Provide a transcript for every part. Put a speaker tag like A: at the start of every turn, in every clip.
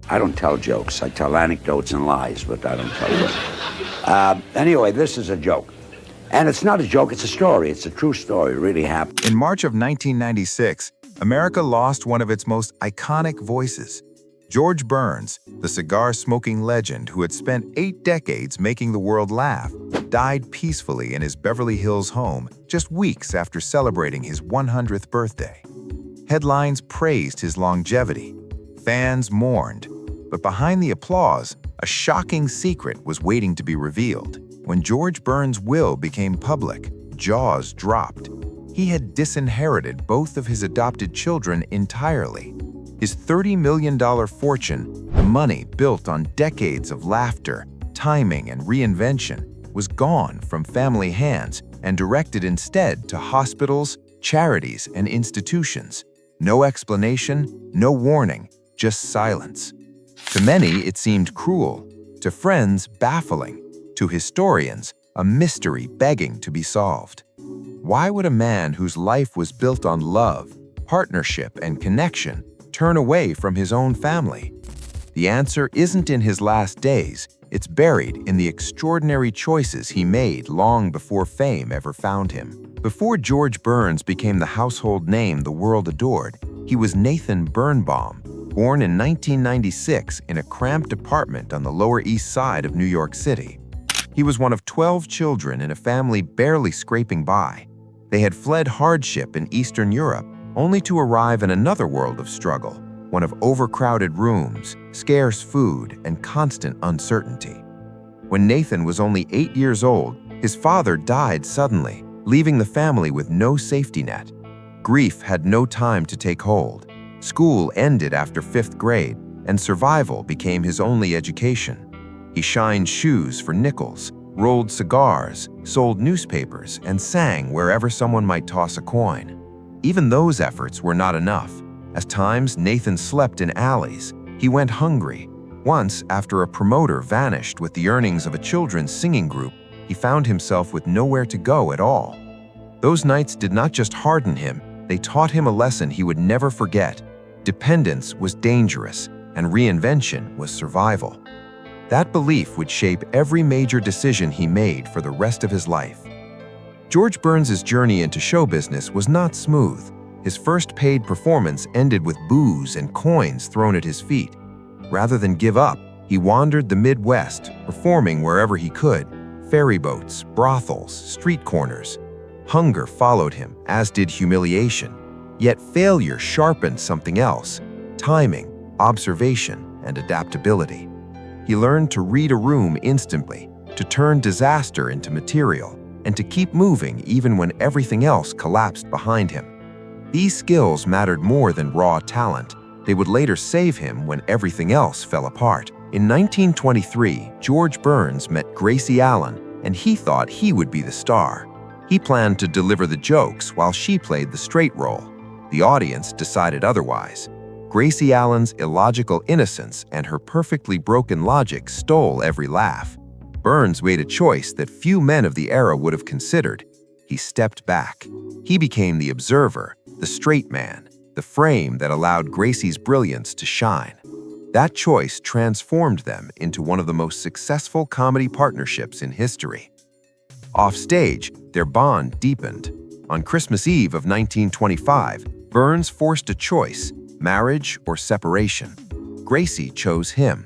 A: I don't tell jokes. I tell anecdotes and lies, but I don't tell jokes. Anyway, this is a joke. And it's not a joke, it's a story. It's a true story. It really happened.
B: In March of 1996, America lost one of its most iconic voices. George Burns, the cigar-smoking legend who had spent 8 decades making the world laugh, died peacefully in his Beverly Hills home just weeks after celebrating his 100th birthday. Headlines praised his longevity. Fans mourned. But behind the applause, a shocking secret was waiting to be revealed. When George Burns' will became public, jaws dropped. He had disinherited both of his adopted children entirely. His $30 million fortune, the money built on decades of laughter, timing, and reinvention, was gone from family hands and directed instead to hospitals, charities, and institutions. No explanation, no warning, just silence. To many, it seemed cruel. To friends, baffling. To historians, a mystery begging to be solved. Why would a man whose life was built on love, partnership, and connection turn away from his own family? The answer isn't in his last days, it's buried in the extraordinary choices he made long before fame ever found him. Before George Burns became the household name the world adored, he was Nathan Birnbaum, born in 1996 in a cramped apartment on the Lower East Side of New York City. He was one of 12 children in a family barely scraping by. They had fled hardship in Eastern Europe, only to arrive in another world of struggle, one of overcrowded rooms, scarce food, and constant uncertainty. When Nathan was only 8 years old, his father died suddenly, leaving the family with no safety net. Grief had no time to take hold. School ended after 5th grade, and survival became his only education. He shined shoes for nickels, rolled cigars, sold newspapers, and sang wherever someone might toss a coin. Even those efforts were not enough. At times, Nathan slept in alleys. He went hungry. Once, after a promoter vanished with the earnings of a children's singing group, he found himself with nowhere to go at all. Those nights did not just harden him, they taught him a lesson he would never forget. Dependence was dangerous, and reinvention was survival. That belief would shape every major decision he made for the rest of his life. George Burns' journey into show business was not smooth. His first paid performance ended with booze and coins thrown at his feet. Rather than give up, he wandered the Midwest, performing wherever he could: ferry boats, brothels, street corners. Hunger followed him, as did humiliation. Yet failure sharpened something else: timing, observation, and adaptability. He learned to read a room instantly, to turn disaster into material, and to keep moving even when everything else collapsed behind him. These skills mattered more than raw talent. They would later save him when everything else fell apart. In 1923, George Burns met Gracie Allen, and he thought he would be the star. He planned to deliver the jokes while she played the straight role. The audience decided otherwise. Gracie Allen's illogical innocence and her perfectly broken logic stole every laugh. Burns made a choice that few men of the era would have considered. He stepped back. He became the observer, the straight man, the frame that allowed Gracie's brilliance to shine. That choice transformed them into one of the most successful comedy partnerships in history. Offstage, their bond deepened. On Christmas Eve of 1925, Burns forced a choice: marriage or separation. Gracie chose him.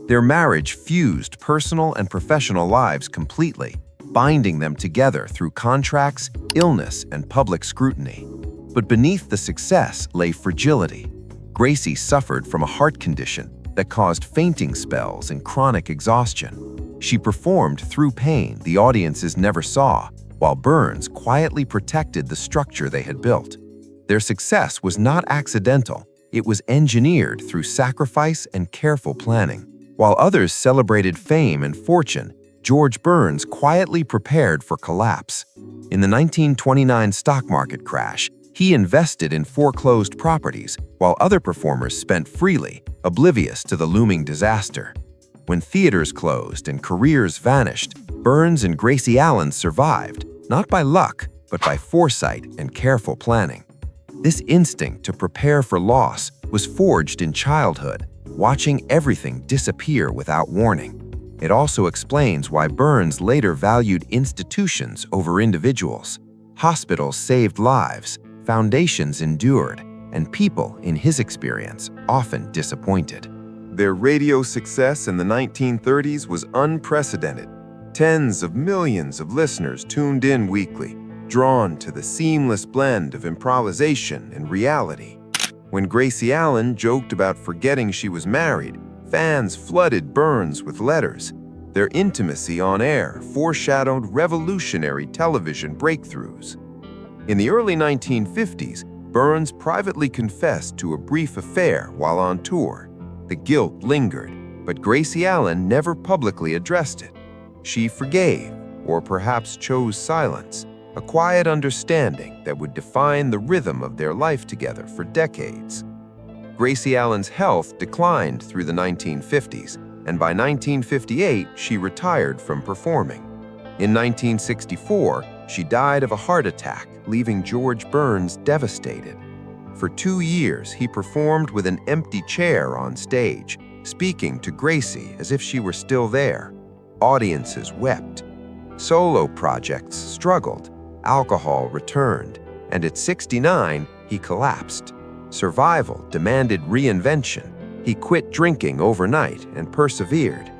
B: Their marriage fused personal and professional lives completely, binding them together through contracts, illness, and public scrutiny. But beneath the success lay fragility. Gracie suffered from a heart condition that caused fainting spells and chronic exhaustion. She performed through pain the audiences never saw, while Burns quietly protected the structure they had built. Their success was not accidental. It was engineered through sacrifice and careful planning. While others celebrated fame and fortune, George Burns quietly prepared for collapse. In the 1929 stock market crash, he invested in foreclosed properties, while other performers spent freely, oblivious to the looming disaster. When theaters closed and careers vanished, Burns and Gracie Allen survived, not by luck, but by foresight and careful planning. This instinct to prepare for loss was forged in childhood. watching everything disappear without warning. It also explains why Burns later valued institutions over individuals. Hospitals saved lives, foundations endured, and people, in his experience, often disappointed. Their radio success in the 1930s was unprecedented. Tens of millions of listeners tuned in weekly, drawn to the seamless blend of improvisation and reality. When Gracie Allen joked about forgetting she was married, fans flooded Burns with letters. Their intimacy on air foreshadowed revolutionary television breakthroughs. In the early 1950s, Burns privately confessed to a brief affair while on tour. The guilt lingered, but Gracie Allen never publicly addressed it. She forgave, or perhaps chose silence, a quiet understanding that would define the rhythm of their life together for decades. Gracie Allen's health declined through the 1950s, and by 1958 she retired from performing. In 1964, she died of a heart attack, leaving George Burns devastated. For 2 years, he performed with an empty chair on stage, speaking to Gracie as if she were still there. Audiences wept. Solo projects struggled. Alcohol returned, and at 69, he collapsed. Survival demanded reinvention. He quit drinking overnight and persevered.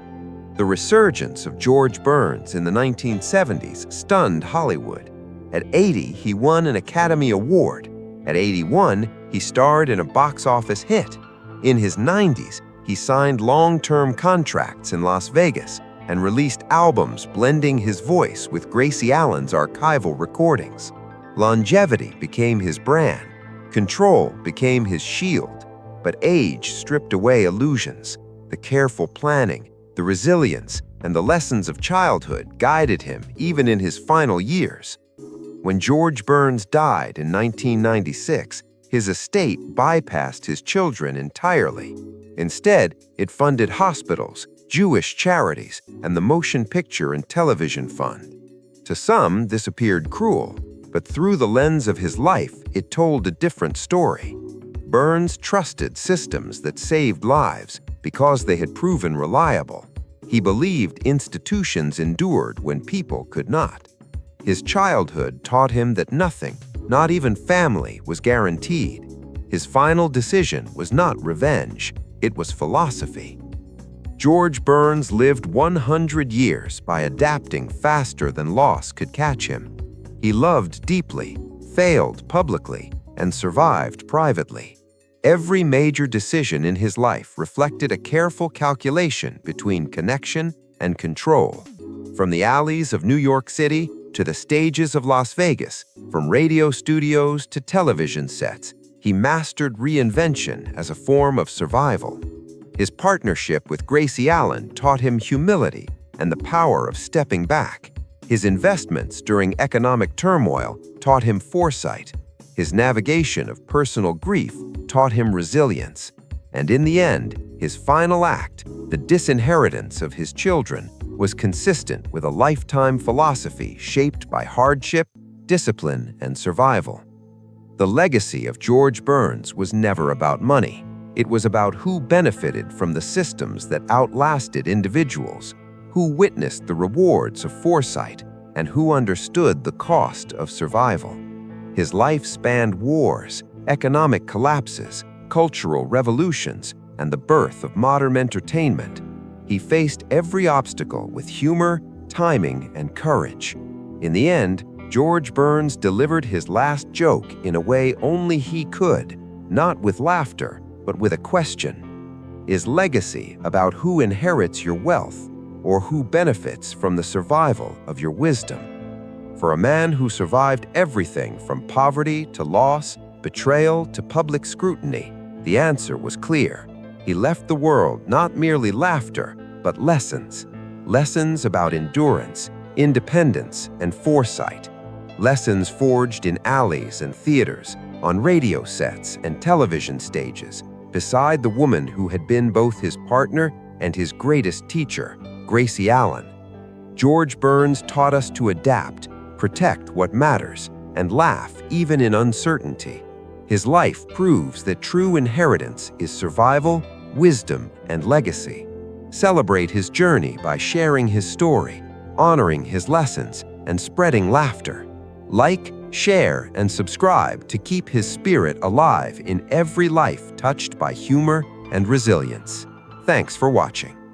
B: The resurgence of George Burns in the 1970s stunned Hollywood. At 80, he won an Academy Award. At 81, he starred in a box office hit. In his 90s, he signed long-term contracts in Las Vegas and released albums blending his voice with Gracie Allen's archival recordings. Longevity became his brand. Control became his shield. But age stripped away illusions. The careful planning, the resilience, and the lessons of childhood guided him even in his final years. When George Burns died in 1996, his estate bypassed his children entirely. Instead, it funded hospitals, Jewish charities, and the Motion Picture and Television Fund. To some, this appeared cruel, but through the lens of his life, it told a different story. Burns trusted systems that saved lives because they had proven reliable. He believed institutions endured when people could not. His childhood taught him that nothing, not even family, was guaranteed. His final decision was not revenge, it was philosophy. George Burns lived 100 years by adapting faster than loss could catch him. He loved deeply, failed publicly, and survived privately. Every major decision in his life reflected a careful calculation between connection and control. From the alleys of New York City to the stages of Las Vegas, from radio studios to television sets, he mastered reinvention as a form of survival. His partnership with Gracie Allen taught him humility and the power of stepping back. His investments during economic turmoil taught him foresight. His navigation of personal grief taught him resilience. And in the end, his final act, the disinheritance of his children, was consistent with a lifetime philosophy shaped by hardship, discipline, and survival. The legacy of George Burns was never about money. It was about who benefited from the systems that outlasted individuals, who witnessed the rewards of foresight, and who understood the cost of survival. His life spanned wars, economic collapses, cultural revolutions, and the birth of modern entertainment. He faced every obstacle with humor, timing, and courage. In the end, George Burns delivered his last joke in a way only he could, not with laughter, but with a question. Is legacy about who inherits your wealth, or who benefits from the survival of your wisdom? For a man who survived everything from poverty to loss, betrayal to public scrutiny, the answer was clear. He left the world not merely laughter, but lessons. Lessons about endurance, independence, and foresight. Lessons forged in alleys and theaters, on radio sets and television stages, beside the woman who had been both his partner and his greatest teacher, Gracie Allen. George Burns taught us to adapt, protect what matters, and laugh even in uncertainty. His life proves that true inheritance is survival,
C: wisdom, and legacy. Celebrate his journey by sharing his story, honoring his lessons, and spreading laughter. Like, share, and subscribe to keep his spirit alive in every life touched by humor and resilience. Thanks for watching.